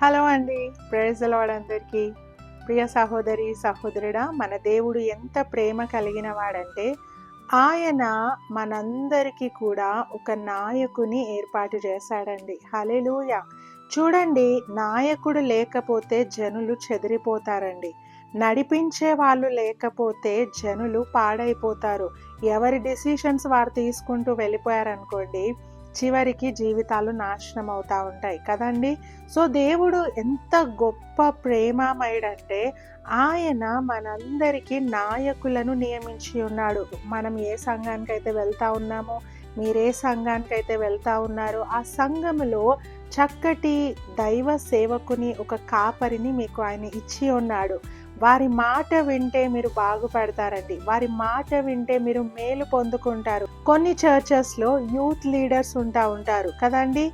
Hello అండి. Praise the lord అందరికీ. ప్రియ సహోదరి, సహోదరుడా, మన దేవుడు ఎంత ప్రేమ కలిగిన వాడంటే, ఆయన మనందరికీ కూడా ఒక నాయకుని ఏర్పాటు చేశాడండి. హల్లెలూయా! చూడండి, నాయకుడు లేకపోతే జనులు చెదిరిపోతారండి. నడిపించే వాళ్ళు లేకపోతే జనులు పాడైపోతారు. ఎవరి డెసిషన్స్ వారు తీసుకుంటూ వెళ్ళిపోయారనుకోండి, చివరికి జీవితాలు నాశనం అవుతా ఉంటాయి కదండీ! సో, దేవుడు ఎంత గొప్ప ప్రేమామయుడంటే, ఆయన మనందరికీ నాయకులను నియమించి ఉన్నాడు. మనం ఏ సంఘానికైతే వెళ్తా ఉన్నామో, మీరే సంఘానికైతే వెళ్తా ఉన్నారో, ఆ సంఘములో చక్కటి దైవ సేవకుని, ఒక కాపరిని మీకు ఆయన ఇచ్చి ఉన్నాడు. వారి మాట వింటే మీరు బాగుపడతారండి. వారి మాట వింటే మీరు మేలు పొందుకుంటారు. కొన్ని చర్చెస్‌లో యూత్ లీడర్స్ ఉంటారు కదండీ!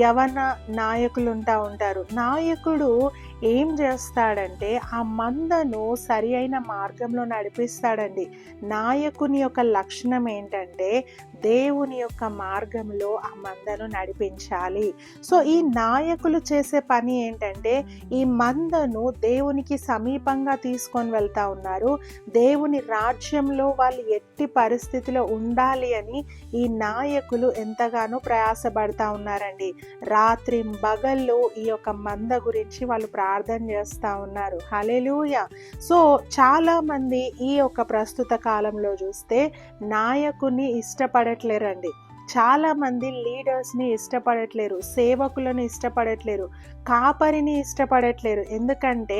యవన నాయకులు ఉంటారు. నాయకుడు ఏం చేస్తాడంటే, ఆ మందను సరి అయిన మార్గంలో నడిపిస్తాడండి. నాయకుని యొక్క లక్షణం ఏంటంటే, దేవుని యొక్క మార్గంలో ఆ మందను నడిపించాలి. సో, ఈ నాయకులు చేసే పని ఏంటంటే, ఈ మందను దేవునికి సమీపంగా తీసుకొని వెళ్తా ఉన్నారు. దేవుని రాజ్యంలో వాళ్ళు ఎట్టి పరిస్థితిలో ఉండాలి అని ఈ నాయకులు ఎంతగానో ప్రయాసపడతా ఉన్నారండి. రాత్రింబగళ్ళు ఈ యొక్క మంద గురించి వాళ్ళు ప్రార్థన చేస్తూ ఉన్నారు. హల్లెలూయా! సో, చాలామంది ఈ యొక్క ప్రస్తుత కాలంలో చూస్తే నాయకుని ఇష్టపడట్లేరండి. చాలామంది లీడర్స్ని ఇష్టపడట్లేరు, సేవకులను ఇష్టపడట్లేరు, కాపరిని ఇష్టపడట్లేరు. ఎందుకంటే,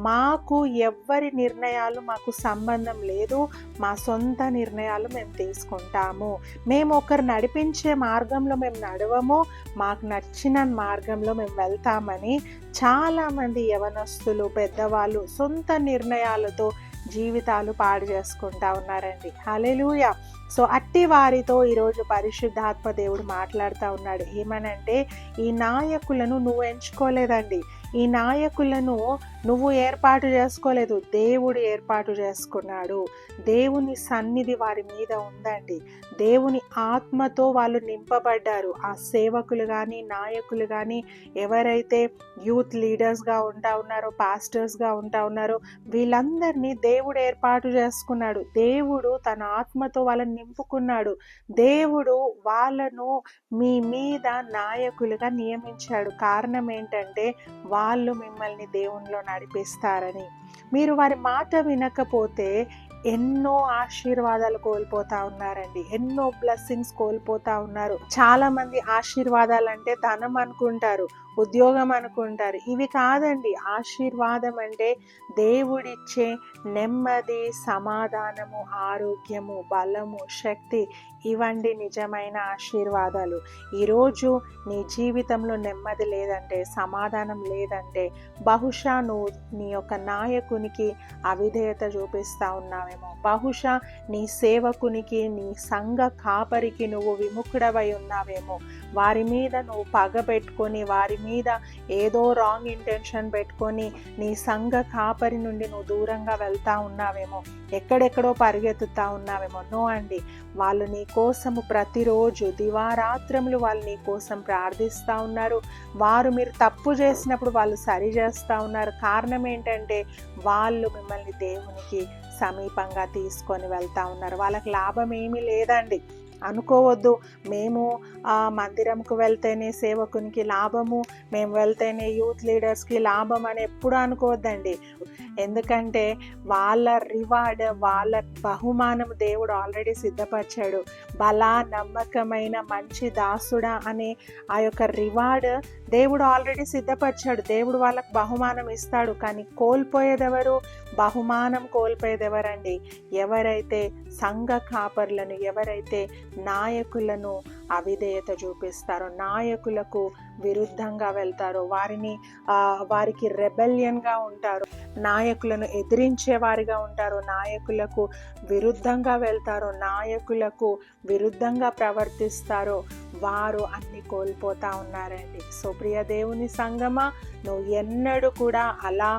మాకు ఎవ్వరి నిర్ణయాలు మాకు సంబంధం లేదు, మా సొంత నిర్ణయాలు మేము తీసుకుంటాము, మేము ఒకరు నడిపించే మార్గంలో మేము నడవము, మాకు నచ్చిన మార్గంలో మేము వెళ్తామని చాలామంది యవనస్తులు, పెద్దవాళ్ళు సొంత నిర్ణయాలతో జీవితాలు పాడు చేసుకుంటా ఉన్నారండి. హల్లెలూయా! సో, అట్టి వారితో ఈరోజు పరిశుద్ధాత్మ దేవుడు మాట్లాడుతూ ఉన్నాడు. ఏమనంటే, ఈ నాయకులను నువ్వు ఎంచుకోలేదండి. ఈ నాయకులను నువ్వు ఏర్పాటు చేసుకోలేదు, దేవుడు ఏర్పాటు చేసుకున్నాడు. దేవుని సన్నిధి వారి మీద ఉందండి. దేవుని ఆత్మతో వాళ్ళు నింపబడ్డారు. ఆ సేవకులు కానీ, నాయకులు కానీ, ఎవరైతే యూత్ లీడర్స్గా ఉంటా ఉన్నారో, పాస్టర్స్గా ఉంటా ఉన్నారో, వీళ్ళందరినీ దేవుడు ఏర్పాటు చేసుకున్నాడు. దేవుడు తన ఆత్మతో వాళ్ళని నింపుకున్నాడు. దేవుడు వాళ్ళను మీ మీద నాయకులుగా నియమించాడు. కారణం ఏంటంటే, వాళ్ళు మిమ్మల్ని దేవునిలో నడిపిస్తారని. మీరు వారి మాట వినకపోతే ఎన్నో ఆశీర్వాదాలు కోల్పోతా ఉన్నారండి. ఎన్నో బ్లెస్సింగ్స్ కోల్పోతా ఉన్నారు. చాలామంది ఆశీర్వాదాలంటే ధనం అనుకుంటారు, ఉద్యోగం అనుకుంటారు. ఇవి కాదండి. ఆశీర్వాదం అంటే దేవుడిచ్చే నెమ్మది, సమాధానము, ఆరోగ్యము, బలము, శక్తి, ఇవండి నిజమైన ఆశీర్వాదాలు. ఈరోజు నీ జీవితంలో నెమ్మది లేదంటే, సమాధానం లేదంటే, బహుశా నువ్వు నీ యొక్క నాయకునికి అవిధేయత చూపిస్తూ ఉన్నావేమో. బహుశా నీ సేవకునికి, నీ సంఘ కాపరికి నువ్వు విముఖుడవై ఉన్నావేమో. వారి మీద నువ్వు పగ పెట్టుకొని, వారి మీద ఏదో రాంగ్ ఇంటెన్షన్ పెట్టుకొని, నీ సంఘ కాపరి నుండి నువ్వు దూరంగా వెళ్తా ఉన్నావేమో. ఎక్కడెక్కడో పరిగెత్తుతా ఉన్నావేమో. నో అండి, వాళ్ళు నీ కోసము ప్రతిరోజు దివారాత్రములు వాళ్ళు నీ కోసం ప్రార్థిస్తూ ఉన్నారు. వారు మీరు తప్పు చేసినప్పుడు వాళ్ళు సరి చేస్తూ ఉన్నారు. కారణం ఏంటంటే, వాళ్ళు మిమ్మల్ని దేవునికి సమీపంగా తీసుకొని వెళ్తా ఉన్నారు. వాళ్ళకి లాభం ఏమీ లేదండి. అనుకోవద్దు, మేము మందిరంకు వెళ్తేనే సేవకునికి లాభము, మేము వెళ్తేనే యూత్ లీడర్స్కి లాభం అని ఎప్పుడు అనుకోవద్దండి. ఎందుకంటే వాళ్ళ రివార్డ్, వాళ్ళ బహుమానం దేవుడు ఆల్రెడీ సిద్ధపరిచాడు. బలా నమ్మకమైన మంచి దాసుడా అనే ఆ యొక్క రివార్డ్ దేవుడు ఆల్రెడీ సిద్ధపరిచాడు. దేవుడు వాళ్ళకు బహుమానం ఇస్తాడు. కానీ కోల్పోయేదెవరు? బహుమానం కోల్పోయేదెవరండి? ఎవరైతే సంఘ కాపర్లను, ఎవరైతే నాయకులను అవిధేయత చూపిస్తారో, నాయకులకు విరుద్ధంగా వెళ్తారో, వారికి రెబెలియన్గా ఉంటారు, నాయకులను ఎదిరించే వారిగా ఉంటారు, నాయకులకు విరుద్ధంగా వెళ్తారో, నాయకులకు విరుద్ధంగా ప్రవర్తిస్తారో, వారు అన్ని కోల్పోతా ఉన్నారండి. సో, ప్రియ దేవుని సంగమా, నువ్వు ఎన్నడూ కూడా అలా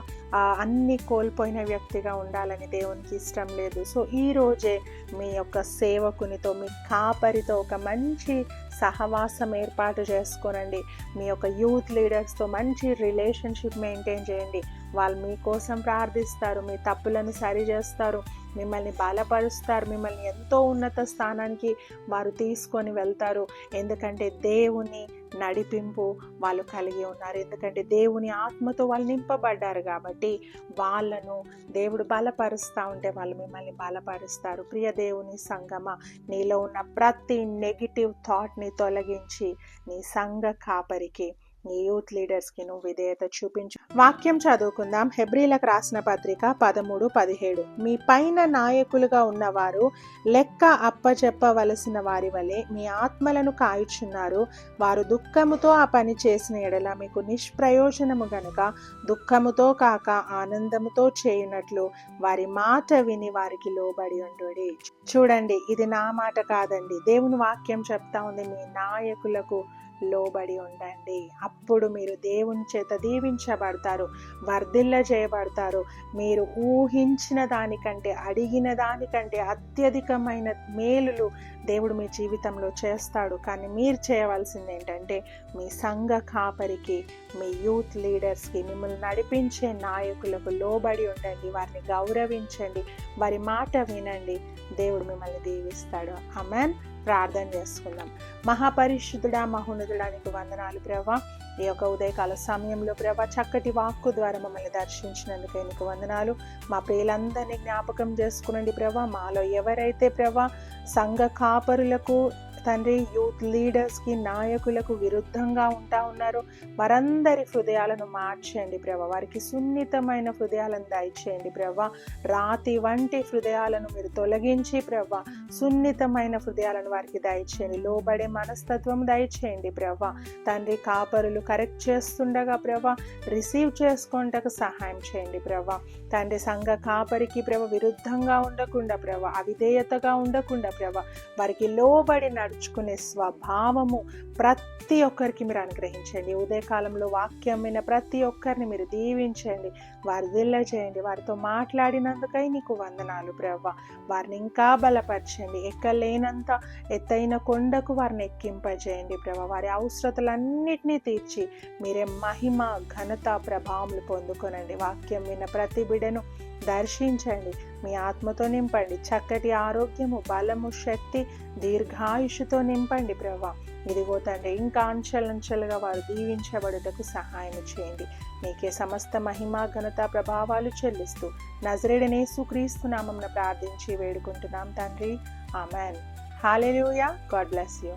అన్ని కోల్పోయిన వ్యక్తిగా ఉండాలని దేవునికి ఇష్టం లేదు. సో, ఈరోజే మీ యొక్క సేవకునితో, మీ కాపరితో ఒక మంచి సహవాసం ఏర్పాటు చేసుకోనండి. మీ యొక్క యూత్ లీడర్స్తో మంచి రిలేషన్షిప్ మెయింటైన్ చేయండి. వాళ్ళు మీకోసం ప్రార్థిస్తారు, మీ తప్పులను సరిచేస్తారు, మిమ్మల్ని బలపరుస్తారు, మిమ్మల్ని ఎంతో ఉన్నత స్థానానికి వారు తీసుకొని వెళ్తారు. ఎందుకంటే దేవుని నడిపింపు వాళ్ళు కలిగి ఉన్నారు. ఎందుకంటే దేవుని ఆత్మతో వాళ్ళు నింపబడ్డారు కాబట్టి వాళ్ళను దేవుడు బలపరుస్తూ ఉంటే వాళ్ళు మిమ్మల్ని బలపరుస్తారు. ప్రియ దేవుని సంగమ, నీలో ఉన్న ప్రతి నెగిటివ్ థాట్ని తొలగించి నీ సంఘ కాపరికి, నీ యూత్ లీడర్స్కి నువ్వు విధేయత చూపించు. వాక్యం చదువుకుందాం. హెబ్రీలకు రాసిన పత్రిక 13:17. మీ పైన నాయకులుగా ఉన్నవారు లెక్క అప్పచెప్పవలసిన వారి వలె మీ ఆత్మలను కాయుచున్నారు. వారు దుఃఖముతో ఆ పని చేసిన ఎడల మీకు నిష్ప్రయోజనము గనుక దుఃఖముతో కాక ఆనందముతో చేయునట్లు వారి మాట విని వారికి లోబడి ఉండుడి. చూడండి, ఇది నా మాట కాదండి, దేవుని వాక్యం చెప్తా ఉంది. మీ నాయకులకు లోబడి ఉండండి. అప్పుడు మీరు దేవుని చేత దీవించబడతారు, వర్ధిల్ల చేయబడతారు. మీరు ఊహించిన దానికంటే, అడిగిన దానికంటే అత్యధికమైన మేలులు దేవుడు మీ జీవితంలో చేస్తాడు. కానీ మీరు చేయవలసింది ఏంటంటే మీ సంఘ కాపరికి, మీ యూత్ లీడర్స్కి, మిమ్మల్ని నడిపించే నాయకులకు లోబడి ఉండండి, వారిని గౌరవించండి, వారి మాట వినండి. దేవుడు మిమ్మల్ని దీవిస్తాడు. ఆమేన్. ప్రార్థన చేసుకుందాం. మహాపరిశుద్ధుడా, మహోన్నతుడా, నీకు వందనాలు ప్రభా. ఈ యొక్క ఉదయకాల సమయంలో ప్రభా చక్కటి వాక్కు ద్వారా మమ్మల్ని దర్శించినందుకే నీకు వందనాలు. మా ప్రియులందరినీ జ్ఞాపకం చేసుకునండి ప్రభా. మాలో ఎవరైతే ప్రభా సంఘ కాపరులకు తండ్రి, యూత్ లీడర్స్కి, నాయకులకు విరుద్ధంగా ఉంటా ఉన్నారో వారందరి హృదయాలను మార్చేయండి ప్రభా. వారికి సున్నితమైన హృదయాలను దయచేయండి ప్రభా. రాతి వంటి హృదయాలను మీరు తొలగించి ప్రభా సున్నితమైన హృదయాలను వారికి దయచేయండి. లోబడే మనస్తత్వం దయచేయండి ప్రభా. తండ్రి, కాపరులు కరెక్ట్ చేస్తుండగా ప్రభా రిసీవ్ చేసుకుంటకు సహాయం చేయండి ప్రభా. తండ్రి, సంఘ కాపరికి ప్రభా విరుద్ధంగా ఉండకుండా ప్రభా, అవిధేయతగా ఉండకుండా ప్రభా వారికి లోబడి నడుచుకునే స్వభావము ప్రతి ఒక్కరికి మీరు అనుగ్రహించండి. ఉదయకాలంలో వాక్యం విన్న ప్రతి ఒక్కరిని మీరు దీవించండి, వర్ధిల్ల చేయండి. వారితో మాట్లాడినందుకై నీకు వందనాలు ప్రభా. వారిని ఇంకా బలపరచండి. ఎక్కలేనంత ఎత్తైన కొండకు వారిని ఎక్కింపజేయండి ప్రభా. వారి అవసరతలన్నిటినీ తీర్చి మీరే మహిమ, ఘనత, ప్రభావములు పొందుకొనండి. వాక్యం విన్న ప్రతి బిడ్డను దర్శించండి, మీ ఆత్మతో నింపండి. చక్కటి ఆరోగ్యము, బలము, శక్తి, దీర్ఘాయుషుతో నింపండి ప్రభా. ఇదిగో తండ్రి, ఇంకా అంచెలంచెలుగా వారు దీవించబడుటకు సహాయం చేయండి. నీకే సమస్త మహిమ, ఘనత, ప్రభావాలు చెల్లిస్తూ నజరేయుడైన యేసుక్రీస్తు నామమున ప్రార్థించి వేడుకుంటున్నాం తండ్రి. Amen. Hallelujah. God bless you.